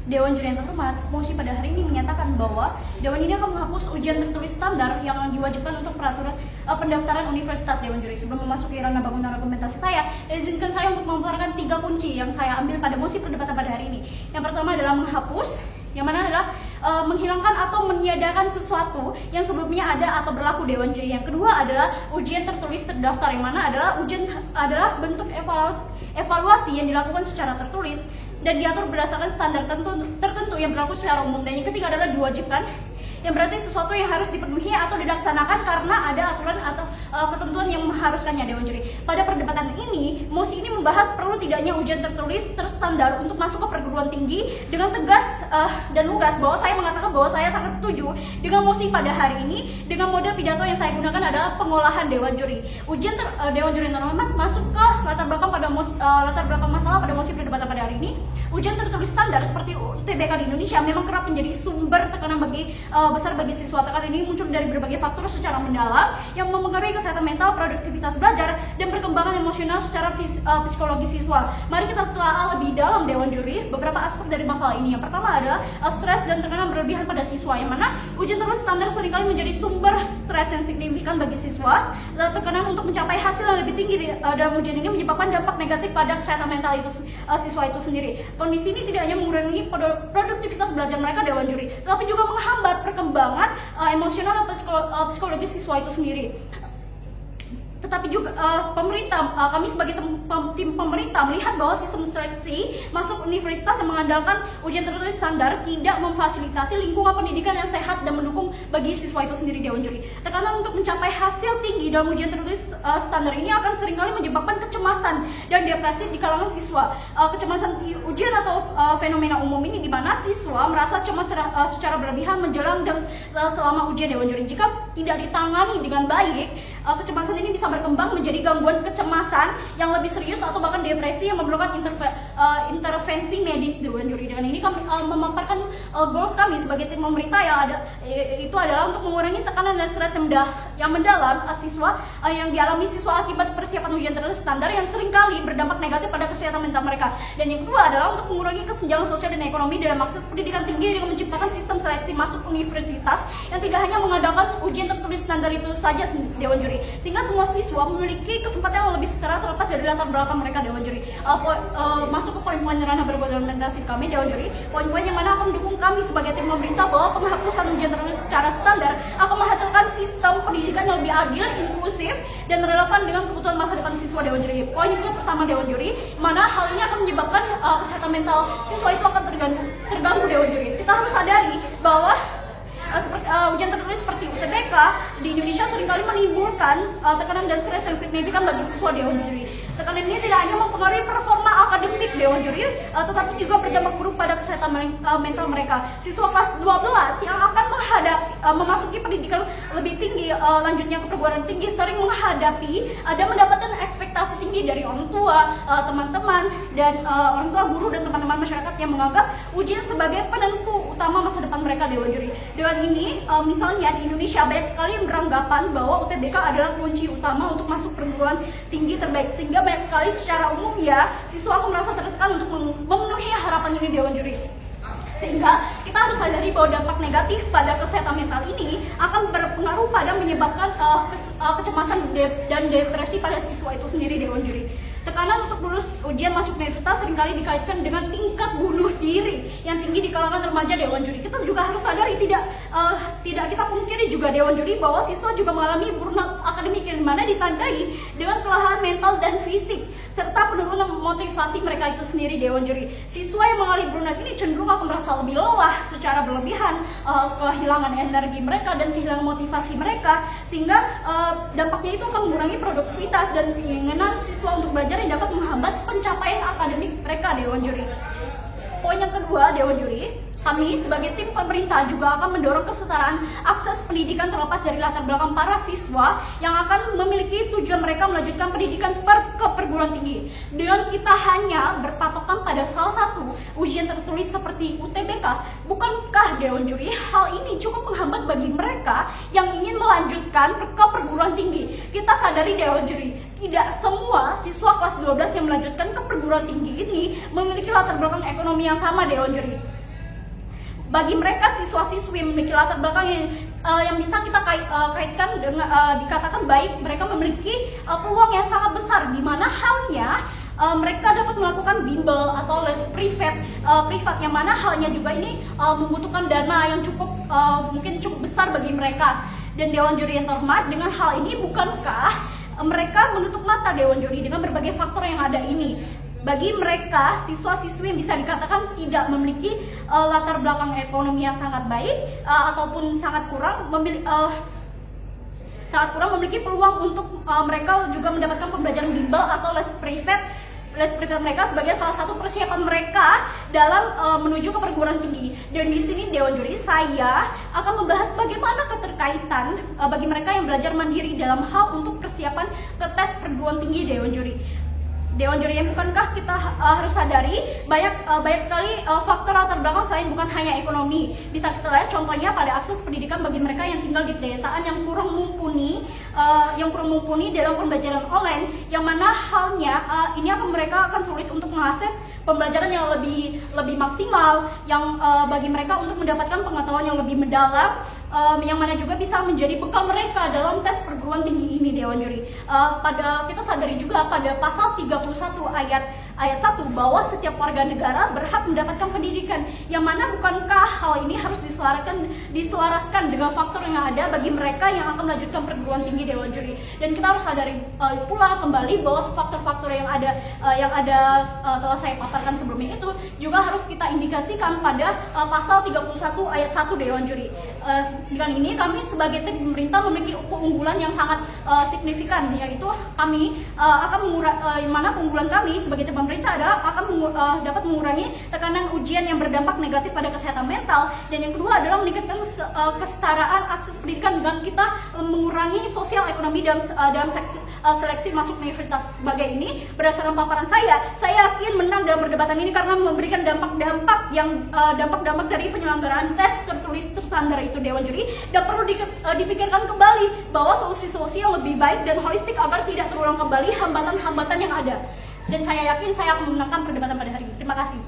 Dewan Juri yang terhormat, mosi pada hari ini menyatakan bahwa Dewan ini akan menghapus ujian tertulis standar yang diwajibkan untuk peraturan pendaftaran universitas. Dewan Juri, sebelum memasuki ranah bangunan argumentasi saya, izinkan saya untuk memaparkan 3 kunci yang saya ambil pada mosi perdebatan pada hari ini. Yang pertama adalah menghapus, yang mana adalah menghilangkan atau meniadakan sesuatu yang sebelumnya ada atau berlaku Dewan Juri. Yang kedua adalah ujian tertulis terdaftar, yang mana adalah ujian adalah bentuk evaluasi yang dilakukan secara tertulis dan diatur berdasarkan standar tertentu yang berlaku secara umum. Dan yang ketiga adalah diwajibkan, yang berarti sesuatu yang harus dipenuhi atau dilaksanakan karena ada aturan atau ketentuan yang mengharuskannya Dewan Juri. Pada perdebatan ini, mosi ini membahas perlu tidaknya ujian tertulis terstandar untuk masuk ke perguruan tinggi. Dengan tegas dan lugas bahwa saya mengatakan bahwa saya sangat setuju dengan mosi pada hari ini. Dengan model pidato yang saya gunakan adalah pengolahan Dewan Juri. Dewan Juri yang terhormat masuk ke latar belakang masalah pada mosi perdebatan pada hari ini. Ujian tertulis standar seperti UTBK di Indonesia memang kerap menjadi sumber tekanan besar bagi siswa. Tekanan ini muncul dari berbagai faktor secara mendalam yang mempengaruhi kesehatan mental, produktivitas belajar, dan perkembangan emosional secara psikologi siswa. Mari kita telah lebih dalam Dewan Juri beberapa aspek dari masalah ini. Yang pertama adalah stres dan tekanan berlebihan pada siswa, yang mana ujian tertulis standar seringkali menjadi sumber stres yang signifikan bagi siswa. Tekanan untuk mencapai hasil yang lebih tinggi dalam ujian ini menyebabkan dampak negatif pada kesehatan mental siswa itu sendiri. Kondisi ini tidak hanya mengurangi produktivitas belajar mereka Dewan Juri, tetapi juga menghambat perkembangan emosional dan psikologi siswa itu sendiri. Tetapi juga kami sebagai tim pemerintah melihat bahwa sistem seleksi masuk universitas yang mengandalkan ujian tertulis standar tidak memfasilitasi lingkungan pendidikan yang sehat dan mendukung bagi siswa itu sendiri Dewan Juri. Tekanan untuk mencapai hasil tinggi dalam ujian tertulis standar ini akan seringkali menyebabkan kecemasan dan depresi di kalangan siswa. Kecemasan ujian atau fenomena umum ini di mana siswa merasa cemas secara berlebihan menjelang dan selama ujian Dewan Juri. Jika tidak ditangani dengan baik, kecemasan ini bisa berkembang menjadi gangguan kecemasan yang lebih serius atau bahkan depresi yang memerlukan intervensi medis Dewan Juri. Dengan ini kami memaparkan goals kami sebagai tim pemerintah itu adalah untuk mengurangi tekanan dan stres yang mendalam yang dialami siswa akibat persiapan ujian tertulis standar yang seringkali berdampak negatif pada kesehatan mental mereka. Dan yang kedua adalah untuk mengurangi kesenjangan sosial dan ekonomi dalam akses pendidikan tinggi dengan menciptakan sistem seleksi masuk universitas yang tidak hanya mengandalkan ujian tertulis standar itu saja Dewan Juri, sehingga semua siswa memiliki kesempatan yang lebih setara terlepas dari latar belakang mereka Dewan Juri. Masuk ke poin-poin ranah berargumentasi kami Dewan Juri, poin-poin yang mana akan mendukung kami sebagai tim pemerintah bahwa penghapusan ujian tertulis secara standar akan menghasilkan sistem pendidikan yang lebih adil, inklusif, dan relevan dengan kebutuhan masa depan siswa Dewan Juri. Poin yang pertama Dewan Juri, mana hal ini akan menyebabkan kesehatan mental siswa itu akan terganggu Dewan Juri. Kita harus sadari bahwa ujian tertulis seperti UTBK di Indonesia seringkali menimbulkan tekanan dan stres yang signifikan bagi siswa Dewan Juri. Tekanan ini tidak hanya mempengaruhi performa akademik Dewan Juri, tetapi juga berdampak buruk pada kesehatan mental mereka. Siswa kelas 12 yang akan memasuki pendidikan lebih tinggi, lanjutnya ke perguruan tinggi, sering menghadapi dan mendapatkan ekspektasi tinggi dari orang tua, teman-teman, dan orang tua, guru, dan teman-teman masyarakat yang menganggap ujian sebagai penentu utama masa depan mereka Dewan Juri. Dengan ini, misalnya di Indonesia banyak sekali yang beranggapan bahwa UTBK adalah kunci utama untuk masuk perguruan tinggi terbaik, sehingga banyak sekali secara umum siswa akan merasa tertekan untuk memenuhi harapan ini Dewan Juri. Sehingga kita harus sadari bahwa dampak negatif pada kesehatan mental ini akan berpengaruh pada menyebabkan kecemasan dan depresi pada siswa itu sendiri Dewan Juri. Tekanan untuk lulus ujian masuk universitas seringkali dikaitkan dengan tingkat bunuh diri yang tinggi di kalangan remaja Dewan Juri. Kita juga harus sadari, tidak kita pungkiri juga Dewan Juri bahwa siswa juga mengalami burnout akademik yang mana ditandai dengan kelelahan mental dan fisik serta penurunan motivasi mereka itu sendiri Dewan Juri. Siswa yang mengalami burnout ini cenderung akan merasa lebih lelah secara berlebihan, kehilangan energi mereka dan kehilangan motivasi mereka, sehingga dampaknya itu akan mengurangi produktivitas dan keinginan siswa untuk belajar yang dapat menghambat pencapaian akademik mereka Dewan Juri. Poin yang kedua Dewan Juri, kami sebagai tim pemerintah juga akan mendorong kesetaraan akses pendidikan terlepas dari latar belakang para siswa yang akan memiliki tujuan mereka melanjutkan pendidikan ke perguruan tinggi. Dengan kita hanya berpatokan pada salah satu ujian tertulis seperti UTBK, bukankah Dewan Juri hal ini cukup menghambat bagi mereka yang ingin melanjutkan ke perguruan tinggi? Kita sadari Dewan Juri, tidak semua siswa kelas 12 yang melanjutkan ke perguruan tinggi ini memiliki latar belakang ekonomi yang sama Dewan Juri. bagi mereka siswa-siswi yang memiliki latar belakang yang bisa kita kaitkan dengan dikatakan baik, mereka memiliki peluang yang sangat besar, di mana halnya mereka dapat melakukan bimbel atau les privat yang mana halnya juga ini membutuhkan dana yang mungkin cukup besar bagi mereka. Dan Dewan Juri yang terhormat, dengan hal ini bukankah mereka menutup mata Dewan Juri dengan berbagai faktor yang ada ini? Bagi mereka, siswa-siswi yang bisa dikatakan tidak memiliki latar belakang ekonomi yang sangat baik ataupun sangat kurang memiliki peluang untuk mereka juga mendapatkan pembelajaran bimbel atau les privat mereka sebagai salah satu persiapan mereka dalam menuju ke perguruan tinggi. Dan di sini Dewan Juri saya akan membahas bagaimana keterkaitan bagi mereka yang belajar mandiri dalam hal untuk persiapan ke tes perguruan tinggi Dewan Juri. Dewan Juri yang bukankah kita harus sadari banyak sekali faktor latar belakang selain bukan hanya ekonomi. Bisa kita lihat contohnya pada akses pendidikan bagi mereka yang tinggal di pedesaan yang kurang mumpuni dalam pembelajaran online, yang mana halnya ini mereka akan sulit untuk mengakses pembelajaran yang lebih maksimal, yang bagi mereka untuk mendapatkan pengetahuan yang lebih mendalam, yang mana juga bisa menjadi bekal mereka dalam tes perguruan tinggi ini Dewan Juri. Kita sadari juga pada pasal 31 ayat 1 bahwa setiap warga negara berhak mendapatkan pendidikan, yang mana bukankah hal ini harus diselaraskan dengan faktor yang ada bagi mereka yang akan melanjutkan perguruan tinggi Dewan Juri. Dan kita harus sadari pula kembali bahwa faktor-faktor yang ada telah saya paparkan sebelumnya itu juga harus kita indikasikan pada pasal 31 ayat 1 Dewan Juri. Dengan ini kami sebagai tim pemerintah memiliki keunggulan yang sangat signifikan, yaitu kami mana keunggulan kami sebagai tim pemerintah adalah akan dapat mengurangi tekanan ujian yang berdampak negatif pada kesehatan mental, dan yang kedua adalah meningkatkan kesetaraan akses pendidikan dengan kita mengurangi sosial ekonomi dalam seleksi masuk universitas. Sebagai ini, berdasarkan paparan saya yakin menang dalam perdebatan ini karena memberikan dampak-dampak dari penyelenggaraan tes tertulis terstandar itu Dewan Juri, dan perlu dipikirkan kembali bahwa solusi-solusi yang lebih baik dan holistik agar tidak terulang kembali hambatan-hambatan yang ada. Dan saya yakin saya akan memenangkan perdebatan pada hari ini. Terima kasih.